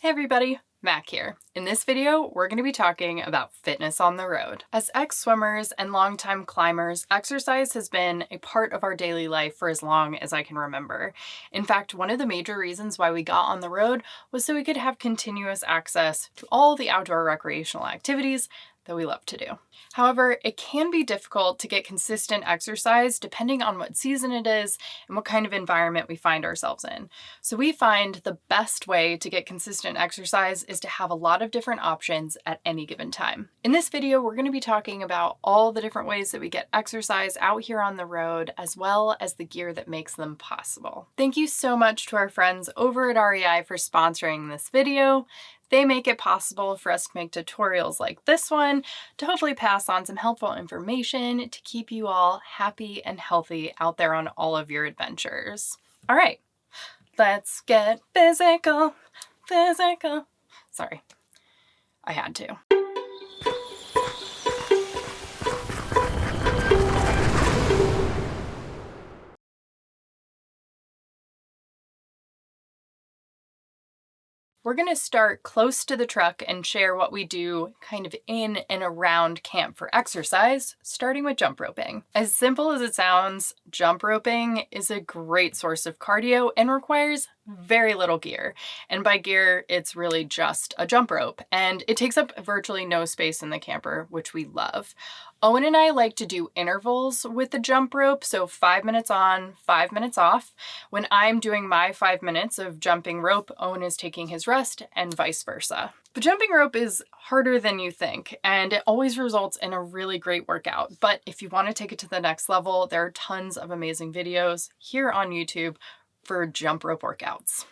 Hey everybody, Mac here. In this video, we're going to be talking about fitness on the road. As ex-swimmers and longtime climbers, exercise has been a part of our daily life for as long as I can remember. In fact, one of the major reasons why we got on the road was so we could have continuous access to all the outdoor recreational activities that we love to do. However, it can be difficult to get consistent exercise depending on what season it is and what kind of environment we find ourselves in. So we find the best way to get consistent exercise is to have a lot of different options at any given time. In this video, we're going to be talking about all the different ways that we get exercise out here on the road, as well as the gear that makes them possible. Thank you so much to our friends over at REI for sponsoring this video. They make it possible for us to make tutorials like this one to hopefully pass on some helpful information to keep you all happy and healthy out there on all of your adventures. All right, let's get physical. Sorry, I had to. We're going to start close to the truck and share what we do kind of in and around camp for exercise, starting with jump roping. As simple as it sounds, jump roping is a great source of cardio and requires very little gear. And by gear, it's really just a jump rope, and it takes up virtually no space in the camper, which we love. Owen and I like to do intervals with the jump rope, so 5 minutes on, 5 minutes off. When I'm doing my 5 minutes of jumping rope, Owen is taking his rest, and vice versa. But jumping rope is harder than you think, and it always results in a really great workout. But if you want to take it to the next level, there are tons of amazing videos here on YouTube for jump rope workouts.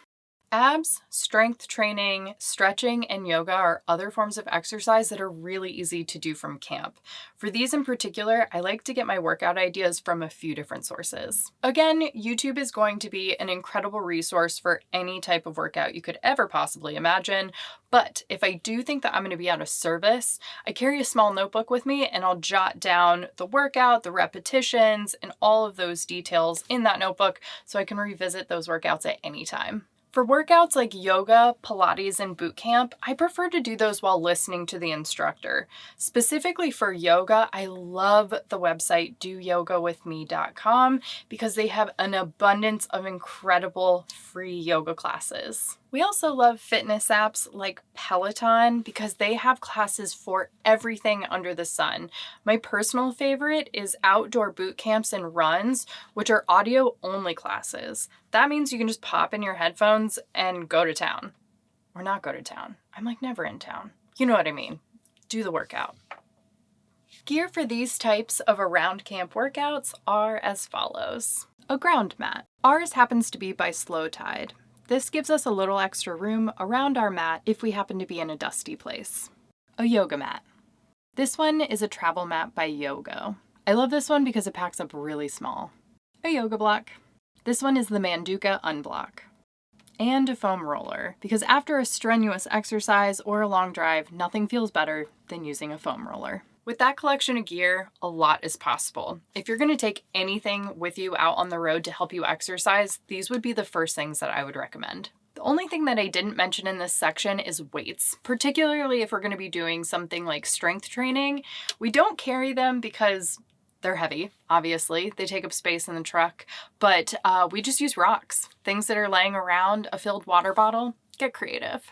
Abs, strength training, stretching, and yoga are other forms of exercise that are really easy to do from camp. For these in particular, I like to get my workout ideas from a few different sources. Again, YouTube is going to be an incredible resource for any type of workout you could ever possibly imagine, but if I do think that I'm going to be out of service, I carry a small notebook with me and I'll jot down the workout, the repetitions, and all of those details in that notebook so I can revisit those workouts at any time. For workouts like yoga, Pilates, and boot camp, I prefer to do those while listening to the instructor. Specifically for yoga, I love the website doyogawithme.com because they have an abundance of incredible free yoga classes. We also love fitness apps like Peloton because they have classes for everything under the sun. My personal favorite is outdoor boot camps and runs, which are audio only classes. That means you can just pop in your headphones and go to town. Or not go to town. I'm like never in town. You know what I mean. Do the workout. Gear for these types of around camp workouts are as follows. A ground mat. Ours happens to be by Slow Tide. This gives us a little extra room around our mat if we happen to be in a dusty place. A yoga mat. This one is a travel mat by Yogo. I love this one because it packs up really small. A yoga block. This one is the Manduka Unblock. And a foam roller, because after a strenuous exercise or a long drive, nothing feels better than using a foam roller. With that collection of gear, a lot is possible. If you're going to take anything with you out on the road to help you exercise, these would be the first things that I would recommend. The only thing that I didn't mention in this section is weights, particularly if we're going to be doing something like strength training. We don't carry them because they're heavy, obviously. They take up space in the truck, but we just use rocks. Things that are laying around, a filled water bottle. Get creative.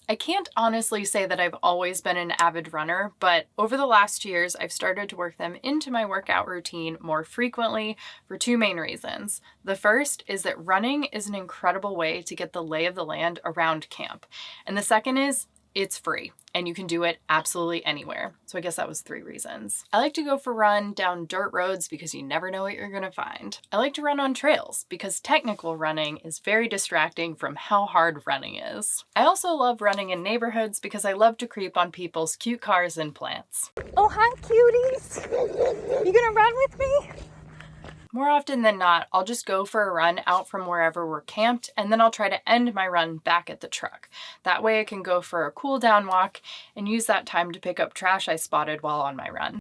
I can't honestly say that I've always been an avid runner, but over the last 2 years, I've started to work them into my workout routine more frequently for two main reasons. The first is that running is an incredible way to get the lay of the land around camp. And the second is it's free and you can do it absolutely anywhere. So I guess that was 3 reasons. I like to go for a run down dirt roads because you never know what you're gonna find. I like to run on trails because technical running is very distracting from how hard running is. I also love running in neighborhoods because I love to creep on people's cute cars and plants. Oh, hi cuties. You gonna run with me? More often than not, I'll just go for a run out from wherever we're camped, and then I'll try to end my run back at the truck. That way I can go for a cool down walk and use that time to pick up trash I spotted while on my run.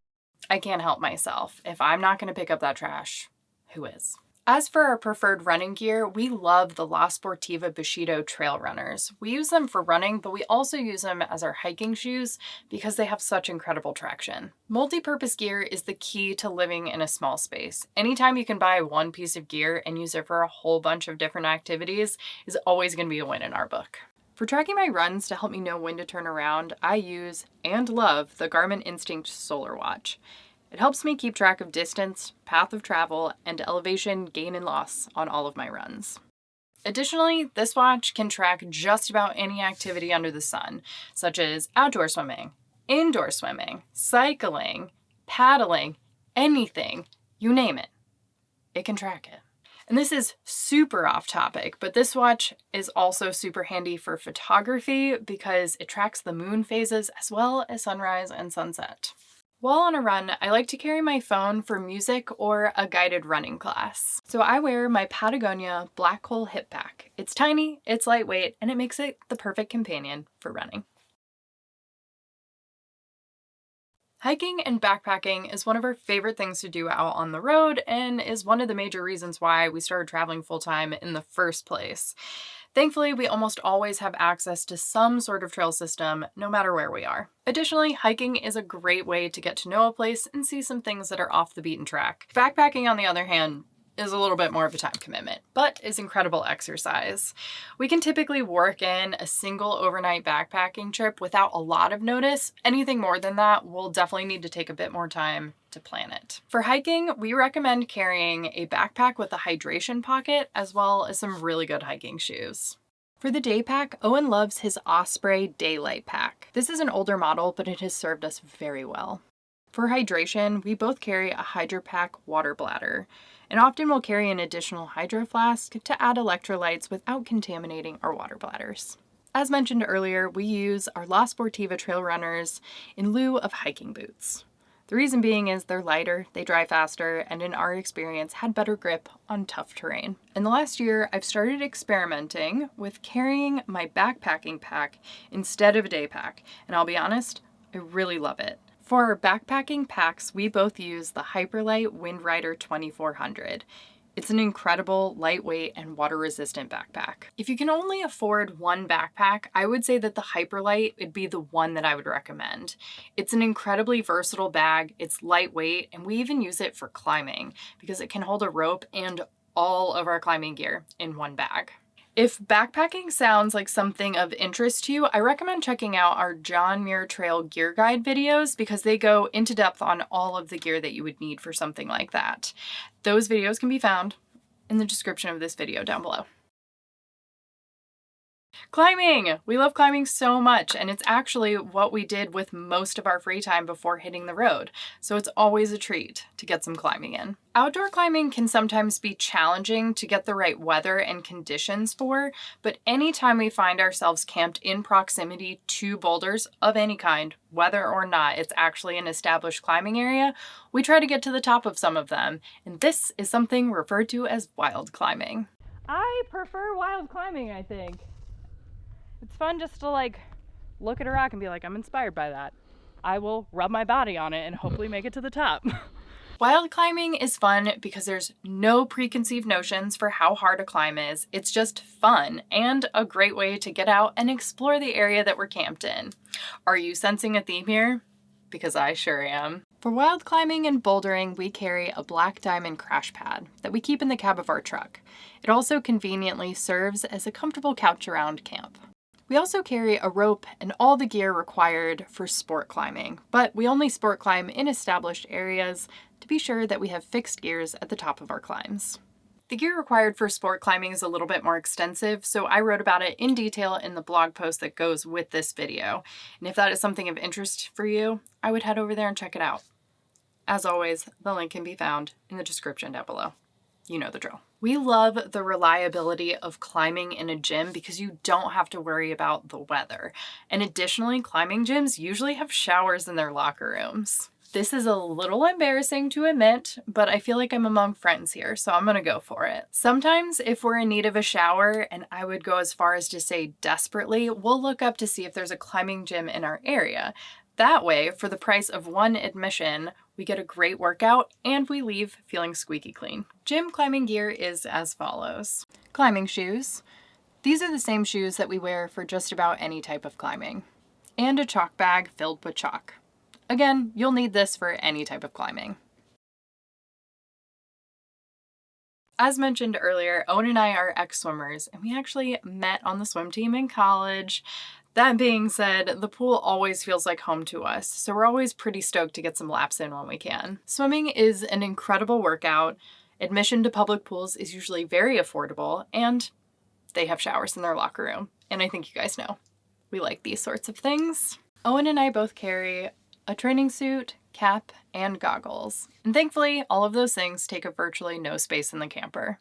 I can't help myself. If I'm not going to pick up that trash, who is? As for our preferred running gear, we love the La Sportiva Bushido trail runners. We use them for running, but we also use them as our hiking shoes because they have such incredible traction. Multi-purpose gear is the key to living in a small space. Anytime you can buy one piece of gear and use it for a whole bunch of different activities is always going to be a win in our book. For tracking my runs to help me know when to turn around, I use and love the Garmin Instinct Solar Watch. It helps me keep track of distance, path of travel, and elevation gain and loss on all of my runs. Additionally, this watch can track just about any activity under the sun, such as outdoor swimming, indoor swimming, cycling, paddling, anything, you name it. It can track it. And this is super off topic, but this watch is also super handy for photography because it tracks the moon phases as well as sunrise and sunset. While on a run, I like to carry my phone for music or a guided running class. So I wear my Patagonia Black Hole Hip Pack. It's tiny, it's lightweight, and it makes it the perfect companion for running. Hiking and backpacking is one of our favorite things to do out on the road and is one of the major reasons why we started traveling full-time in the first place. Thankfully, we almost always have access to some sort of trail system, no matter where we are. Additionally, hiking is a great way to get to know a place and see some things that are off the beaten track. Backpacking, on the other hand, is a little bit more of a time commitment, but is incredible exercise. We can typically work in a single overnight backpacking trip without a lot of notice. Anything more than that, we'll definitely need to take a bit more time to plan it. For hiking, we recommend carrying a backpack with a hydration pocket, as well as some really good hiking shoes. For the day pack, Owen loves his Osprey Daylight Pack. This is an older model, but it has served us very well. For hydration, we both carry a HydroPack water bladder, and often we'll carry an additional hydro flask to add electrolytes without contaminating our water bladders. As mentioned earlier, we use our La Sportiva trail runners in lieu of hiking boots. The reason being is they're lighter, they dry faster, and in our experience had better grip on tough terrain. In the last year, I've started experimenting with carrying my backpacking pack instead of a day pack, and I'll be honest, I really love it. For our backpacking packs, we both use the Hyperlite Windrider 2400. It's an incredible, lightweight, and water-resistant backpack. If you can only afford one backpack, I would say that the Hyperlite would be the one that I would recommend. It's an incredibly versatile bag, it's lightweight, and we even use it for climbing because it can hold a rope and all of our climbing gear in one bag. If backpacking sounds like something of interest to you, I recommend checking out our John Muir Trail Gear Guide videos because they go into depth on all of the gear that you would need for something like that. Those videos can be found in the description of this video down below. Climbing! We love climbing so much, and it's actually what we did with most of our free time before hitting the road, so it's always a treat to get some climbing in. Outdoor climbing can sometimes be challenging to get the right weather and conditions for, but anytime we find ourselves camped in proximity to boulders of any kind, whether or not it's actually an established climbing area, we try to get to the top of some of them, and this is something referred to as wild climbing. I prefer wild climbing, I think. It's fun just to look at a rock and be like, I'm inspired by that. I will rub my body on it and hopefully make it to the top. Wild climbing is fun because there's no preconceived notions for how hard a climb is. It's just fun and a great way to get out and explore the area that we're camped in. Are you sensing a theme here? Because I sure am. For wild climbing and bouldering, we carry a Black Diamond crash pad that we keep in the cab of our truck. It also conveniently serves as a comfortable couch around camp. We also carry a rope and all the gear required for sport climbing, but we only sport climb in established areas to be sure that we have fixed gears at the top of our climbs. The gear required for sport climbing is a little bit more extensive, so I wrote about it in detail in the blog post that goes with this video. And if that is something of interest for you, I would head over there and check it out. As always, the link can be found in the description down below. You know the drill. We love the reliability of climbing in a gym because you don't have to worry about the weather. And additionally, climbing gyms usually have showers in their locker rooms. This is a little embarrassing to admit, but I feel like I'm among friends here, so I'm gonna go for it. Sometimes if we're in need of a shower, and I would go as far as to say desperately, we'll look up to see if there's a climbing gym in our area. That way, for the price of one admission, we get a great workout and we leave feeling squeaky clean. Gym climbing gear is as follows. Climbing shoes. These are the same shoes that we wear for just about any type of climbing. And a chalk bag filled with chalk. Again, you'll need this for any type of climbing. As mentioned earlier, Owen and I are ex-swimmers, and we actually met on the swim team in college. That being said, the pool always feels like home to us, so we're always pretty stoked to get some laps in when we can. Swimming is an incredible workout. Admission to public pools is usually very affordable, and they have showers in their locker room. And I think you guys know, we like these sorts of things. Owen and I both carry a training suit, cap, and goggles. And thankfully, all of those things take up virtually no space in the camper.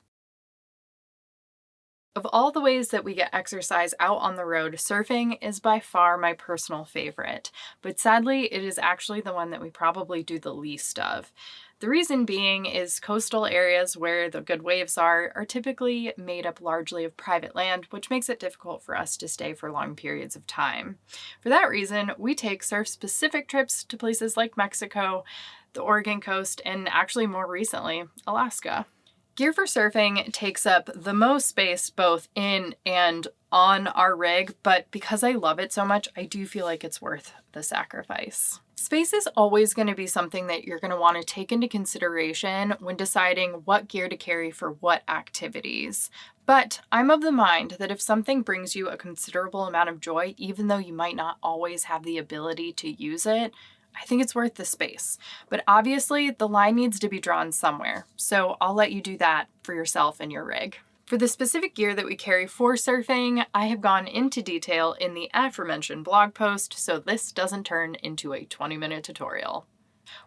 Of all the ways that we get exercise out on the road, surfing is by far my personal favorite, but sadly, it is actually the one that we probably do the least of. The reason being is coastal areas where the good waves are typically made up largely of private land, which makes it difficult for us to stay for long periods of time. For that reason, we take surf-specific trips to places like Mexico, the Oregon coast, and actually more recently, Alaska. Gear for surfing takes up the most space both in and on our rig, but because I love it so much, I do feel like it's worth the sacrifice. Space is always going to be something that you're going to want to take into consideration when deciding what gear to carry for what activities. But I'm of the mind that if something brings you a considerable amount of joy, even though you might not always have the ability to use it, I think it's worth the space. But obviously, the line needs to be drawn somewhere, so I'll let you do that for yourself and your rig. For the specific gear that we carry for surfing, I have gone into detail in the aforementioned blog post, so this doesn't turn into a 20-minute tutorial.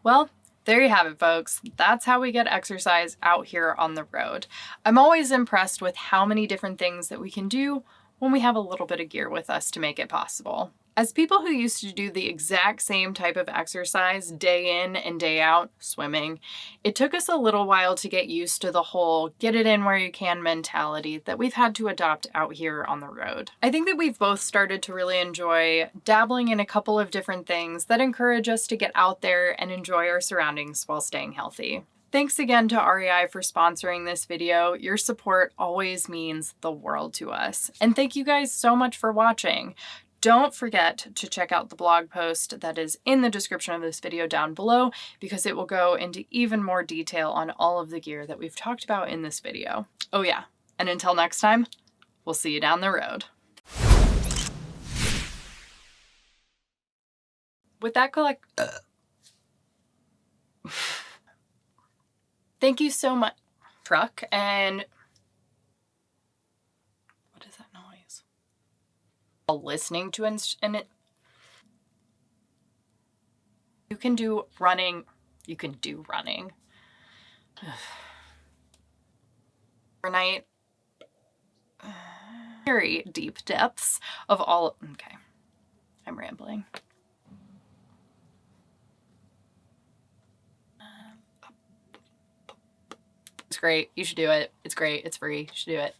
Well, there you have it, folks. That's how we get exercise out here on the road. I'm always impressed with how many different things that we can do when we have a little bit of gear with us to make it possible. As people who used to do the exact same type of exercise day in and day out, swimming, it took us a little while to get used to the whole get it in where you can mentality that we've had to adopt out here on the road. I think that we've both started to really enjoy dabbling in a couple of different things that encourage us to get out there and enjoy our surroundings while staying healthy. Thanks again to REI for sponsoring this video. Your support always means the world to us. And thank you guys so much for watching. Don't forget to check out the blog post that is in the description of this video down below, because it will go into even more detail on all of the gear that we've talked about in this video. Oh yeah, and until next time, we'll see you down the road. With that thank you so much, truck, and what is that noise? Listening to and it. You can do running. Overnight. Very deep depths of all. Okay, I'm rambling. It's great. You should do it. It's great. It's free. You should do it.